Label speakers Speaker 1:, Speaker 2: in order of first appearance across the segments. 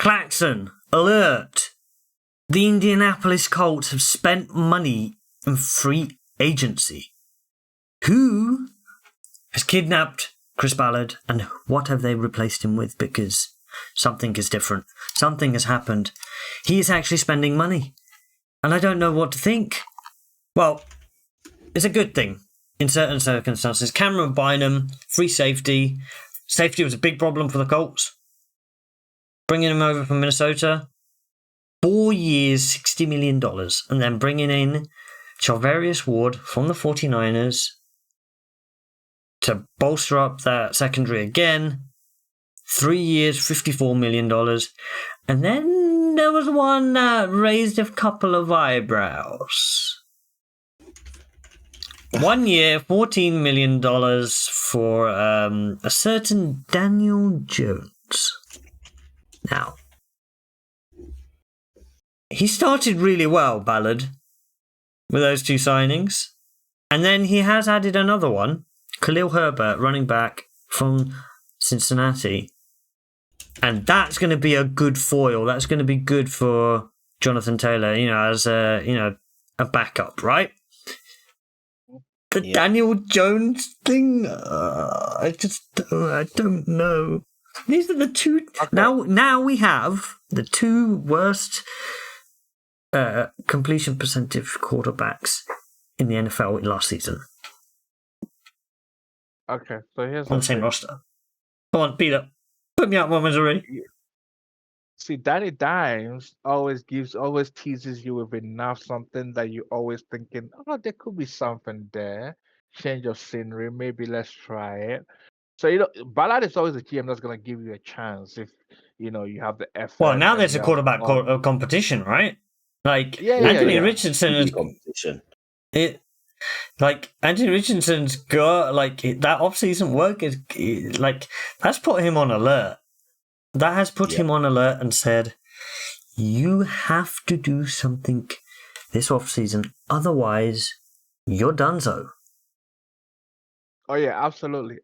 Speaker 1: Klaxon, alert! The Indianapolis Colts have spent money in free agency. Who has kidnapped Chris Ballard, and what have they replaced him with? Because something is different. Something has happened. He is actually spending money, and I don't know what to think. Well, it's a good thing in certain circumstances. Cameron Bynum, free safety. Safety was a big problem for the Colts. Bringing him over from Minnesota. 4 years, $60 million. And then bringing in Charvarius Ward from the 49ers to bolster up that secondary again. 3 years, $54 million. And then there was one that raised a couple of eyebrows. 1 year, $14 million for a certain Daniel Jones. Now, he started really well, Ballard, with those two signings. And then he has added another one, Khalil Herbert, running back from Cincinnati. And that's going to be a good foil. That's going to be good for Jonathan Taylor, as a backup, right? The Daniel Jones thing, I don't know. These are the two. Okay. Now we have the two worst completion percentage quarterbacks in the NFL in last season.
Speaker 2: Okay, so here's
Speaker 1: on the same roster. Come on, Peter, put me out one misery.
Speaker 2: See, Danny Dimes always teases you with enough something that you always thinking, oh, there could be something there. Change of scenery, maybe let's try it. So Ballard is always a GM that's gonna give you a chance if you have the effort.
Speaker 1: Well, now there's a quarterback competition, right? Like Anthony Richardson is
Speaker 3: competition.
Speaker 1: Anthony Richardson's got that off-season work is that's put him on alert. That has put him on alert and said, you have to do something this off-season, otherwise you're donezo.
Speaker 2: Oh yeah, absolutely.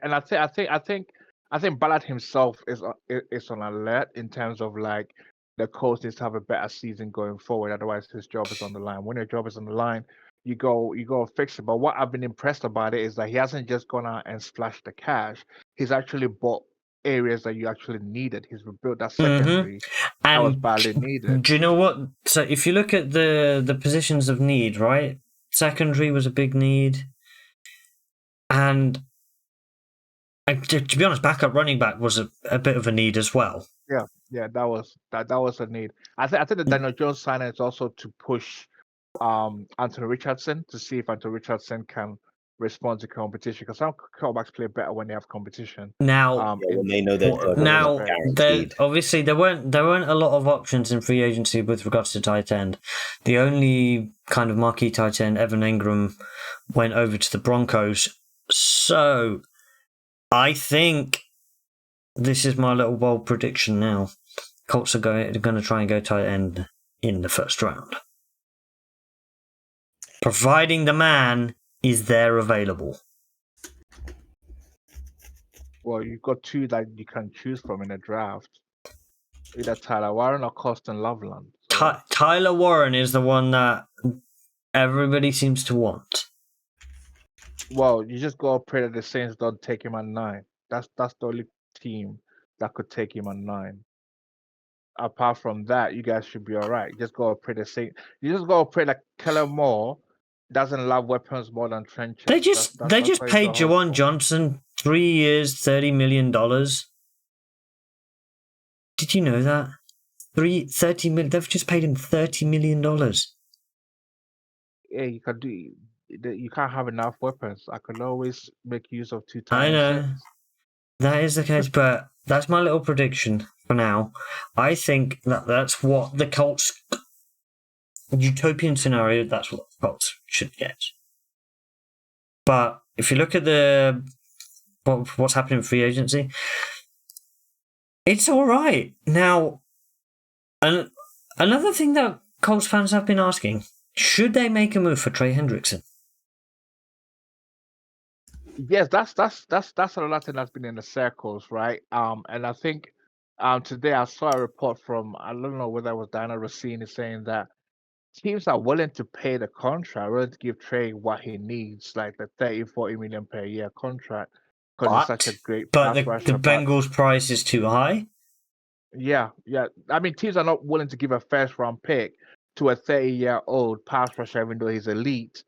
Speaker 2: And I think Ballard himself is on alert in terms of the Colts needs to have a better season going forward. Otherwise, his job is on the line. When your job is on the line, you go fix it. But what I've been impressed about it is that he hasn't just gone out and splashed the cash. He's actually bought areas that you actually needed. He's rebuilt that secondary that was badly needed.
Speaker 1: Do you know what? So if you look at the positions of need, right? Secondary was a big need. And to be honest, backup running back was a bit of a need as well.
Speaker 2: Yeah, that was a need. I think the Daniel Jones signing is also to push Anthony Richardson to see if Anthony Richardson can respond to competition, because some quarterbacks play better when they have competition.
Speaker 1: Now,
Speaker 3: when they know that
Speaker 1: obviously there weren't a lot of options in free agency with regards to tight end. The only kind of marquee tight end, Evan Ingram, went over to the Broncos. So, I think this is my little bold prediction now. Colts are going to try and go tight end in the first round, providing the man is there available.
Speaker 2: Well, you've got two that you can choose from in a draft. Either Tyler Warren or Costin Loveland.
Speaker 1: So. Tyler Warren is the one that everybody seems to want.
Speaker 2: Well, you just gotta pray that the Saints don't take him at 9. That's the only team that could take him at 9. Apart from that, you guys should be all right. You just gotta pray the Saints. You just gotta pray that Kellen Moore doesn't love weapons more than trenches.
Speaker 1: They just paid Jawan Johnson 3 years, $30 million. Did you know that? $30 million. They've just paid him $30 million.
Speaker 2: Yeah, you can do. You can't have enough weapons. I can always make use of 2 times.
Speaker 1: I know. That is the case, but that's my little prediction for now. I think that's what the Colts... utopian scenario, that's what the Colts should get. But if you look at what's happening in free agency, it's all right. Now, another thing that Colts fans have been asking, should they make a move for Trey Hendrickson?
Speaker 2: Yes, that's another thing that's been in the circles, right? And I think Today I saw a report from, I don't know whether it was Diana Rossini, saying that teams are willing to pay the contract, willing to give Trey what he needs, like the 30-40 million per year contract, because he's such a great
Speaker 1: but
Speaker 2: pass
Speaker 1: the
Speaker 2: rusher.
Speaker 1: Bengals' price is too high.
Speaker 2: Yeah. I mean, teams are not willing to give a first round pick to a 30-year-old pass rusher, even though he's elite,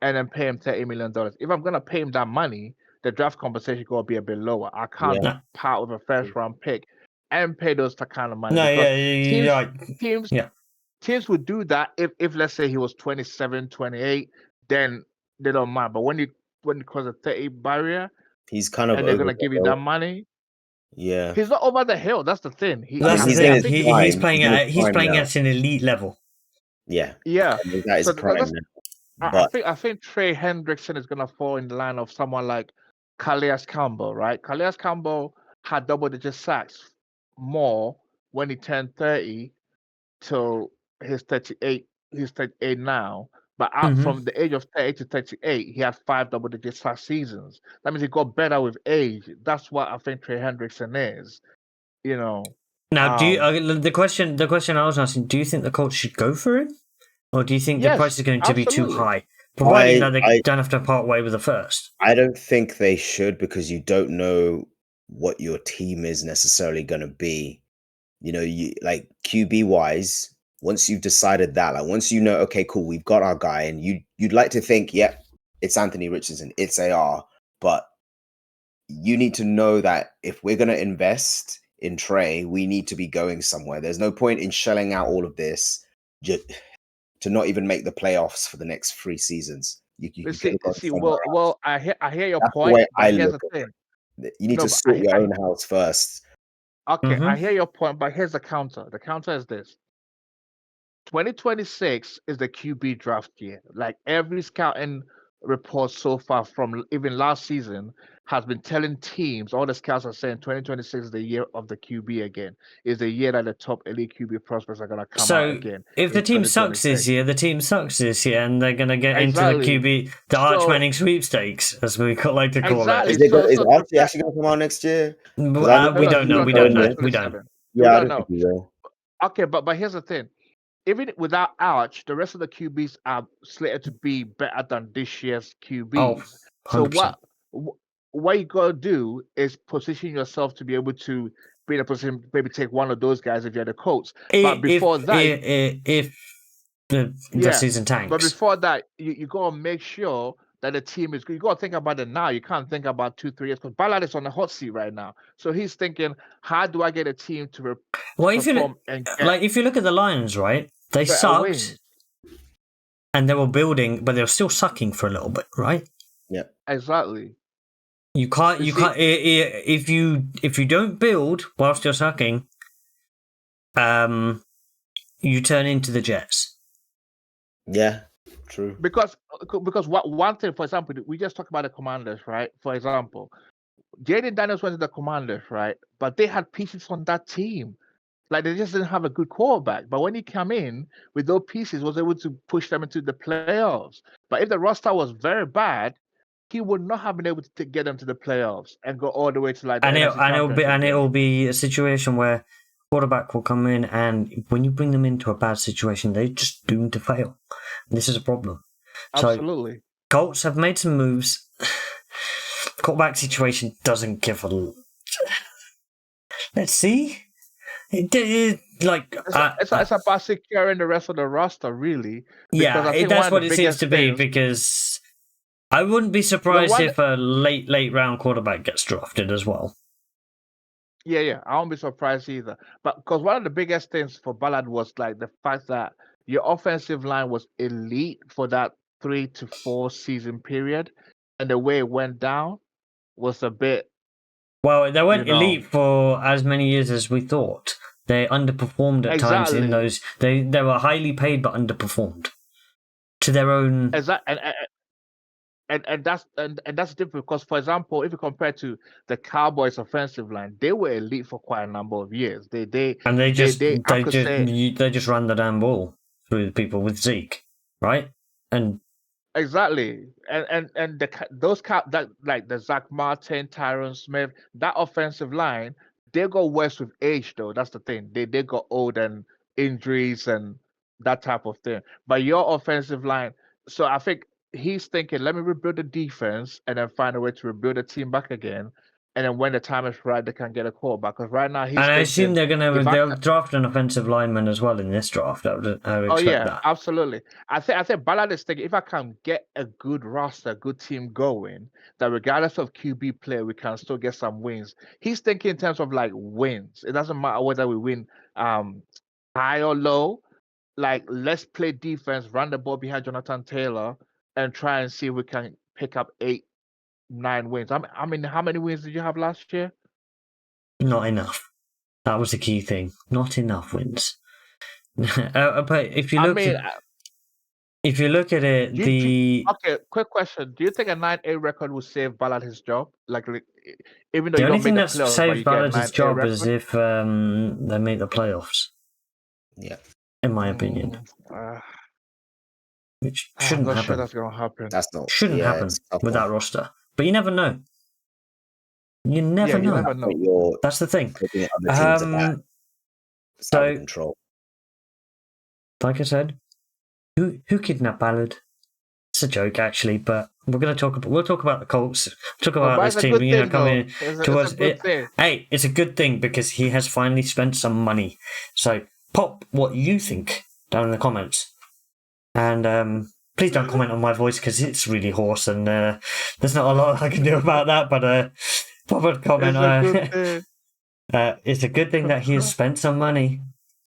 Speaker 2: and then pay him $30 million. If I'm gonna pay him that money, the draft compensation gonna be a bit lower. I can't part with a first round pick and pay those kind of money.
Speaker 1: No,
Speaker 2: Teams
Speaker 1: yeah.
Speaker 2: Teams would do that if let's say he was 27, 28, then they don't mind. But when you cross a 30 barrier,
Speaker 3: he's kind of
Speaker 2: and they're gonna give you that money.
Speaker 3: Yeah,
Speaker 2: he's not over the hill. That's the thing.
Speaker 1: That's the thing. He's playing at an elite level.
Speaker 3: Yeah.
Speaker 2: That
Speaker 3: is prime
Speaker 2: now. I think Trey Hendrickson is gonna fall in the line of someone like Calais Campbell, right? Calais Campbell had double-digit sacks more when he turned 30 till he's 38. He's 38 now. But from the age of 30 to 38, he had 5 double-digit sack seasons. That means he got better with age. That's what I think Trey Hendrickson is. You know.
Speaker 1: Now, do you, the question I was asking? Do you think the Colts should go for him, or do you think the price is going to be too high, providing that they don't have to part way with the first?
Speaker 3: I don't think they should, because you don't know what your team is necessarily going to be. You know, you like QB wise. Once you've decided that, like once you know, okay, cool, we've got our guy, and you'd like to think, yeah, it's Anthony Richardson, it's AR, but you need to know that if we're going to invest in Trey, we need to be going somewhere. There's no point in shelling out all of this just to not even make the playoffs for the next 3 seasons. You
Speaker 2: well, I hear your point. But here's the thing:
Speaker 3: you need to sort your own house first.
Speaker 2: Okay, I hear your point, but here's the counter. The counter is this: 2026 is the QB draft year. Like every scouting report so far from even last season has been telling teams, all the scouts are saying 2026 is the year of the QB again. Is the year that the top elite QB prospects are going to come out again.
Speaker 1: If the team sucks this year, and they're going to get into the QB, the Arch Manning sweepstakes, as we like to call it.
Speaker 3: Is Archie actually going to come out next year?
Speaker 1: We don't know. We don't.
Speaker 3: Yeah, I don't think he will.
Speaker 2: Okay, but here's the thing. Even without Arch, the rest of the QBs are slated to be better than this year's QBs. So what you gotta do is position yourself to be able to be in a position, maybe take one of those guys if you're the Colts. But before
Speaker 1: if the season tanks.
Speaker 2: But before that, you gotta make sure that the team is good. You gotta think about it now. You can't think about 2-3 years, because Ballard is on the hot seat right now. So he's thinking, how do I get a team to
Speaker 1: if you look at the Lions, right? They sucked, and they were building, but they were still sucking for a little bit, right?
Speaker 3: Yeah,
Speaker 2: exactly.
Speaker 1: You can't if you don't build whilst you're sucking, you turn into the Jets.
Speaker 3: Yeah, true.
Speaker 2: Because one thing, for example, we just talked about the Commanders, right? For example, Jaden Daniels went to the Commanders, right? But they had pieces on that team. Like they just didn't have a good quarterback. But when he came in with those pieces, was able to push them into the playoffs. But if the roster was very bad, he would not have been able to get them to the playoffs and go all the way to like.
Speaker 1: It will be a situation where quarterback will come in, and when you bring them into a bad situation, they're just doomed to fail. This is a problem.
Speaker 2: Absolutely.
Speaker 1: So, Colts have made some moves. Quarterback situation doesn't give a. Let's see.
Speaker 2: It's about securing the rest of the roster, really.
Speaker 1: Yeah, that's what it seems to be, because I wouldn't be surprised if a late round quarterback gets drafted as well.
Speaker 2: Yeah, I won't be surprised either. But because one of the biggest things for Ballard was like the fact that your offensive line was elite for that 3 to 4 season period, and the way it went down was a bit.
Speaker 1: Well, they weren't elite for as many years as we thought. They underperformed at times in those. They were highly paid but underperformed to their own.
Speaker 2: Exactly, and that's different because, for example, if you compare to the Cowboys' offensive line, they were elite for quite a number of years. They just
Speaker 1: ran the damn ball through the people with Zeke, right? And
Speaker 2: exactly, and the Zach Martin, Tyron Smith, that offensive line, they got worse with age, though. That's the thing. They got old and injuries and that type of thing. But your offensive line, so I think he's thinking, let me rebuild the defense and then find a way to rebuild the team back again. And then when the time is right, they can get a quarterback. Because right now he's
Speaker 1: And I
Speaker 2: thinking,
Speaker 1: assume they'll draft an offensive lineman as well in this draft. I would
Speaker 2: oh
Speaker 1: expect
Speaker 2: yeah,
Speaker 1: that.
Speaker 2: absolutely. I think Ballard is thinking, if I can get a good roster, good team going, that regardless of QB play, we can still get some wins. He's thinking in terms of like wins. It doesn't matter whether we win high or low. Like, let's play defense, run the ball behind Jonathan Taylor, and try and see if we can pick up 8, 9 wins. I mean, how many wins did you have last year?
Speaker 1: Not enough. That was the key thing. Not enough wins. But if you look at it,
Speaker 2: okay, quick question. Do you think a 9-8 record will save Ballard his job? Like even though
Speaker 1: the
Speaker 2: you
Speaker 1: only
Speaker 2: don't
Speaker 1: thing
Speaker 2: make
Speaker 1: that
Speaker 2: the playoffs, but
Speaker 1: saves
Speaker 2: you get a
Speaker 1: Ballard his
Speaker 2: 9-8
Speaker 1: job
Speaker 2: record?
Speaker 1: is if they make the playoffs.
Speaker 3: Yeah.
Speaker 1: In my opinion. Which shouldn't
Speaker 2: I'm not
Speaker 1: happen.
Speaker 2: sure that's gonna happen.
Speaker 3: That's not
Speaker 1: Shouldn't happen with that roster. But you never know. You never know.
Speaker 2: You never know.
Speaker 1: That's the thing.
Speaker 3: Putting other teams it's out of control.
Speaker 1: Like I said, who kidnapped Ballard? It's a joke, actually, but we'll talk about the Colts. Talk about this team, coming to us. Hey, it's a good thing because he has finally spent some money. So pop what you think down in the comments. And please don't comment on my voice because it's really hoarse and there's not a lot I can do about that. But pop a comment. It's a good thing that he has spent some money.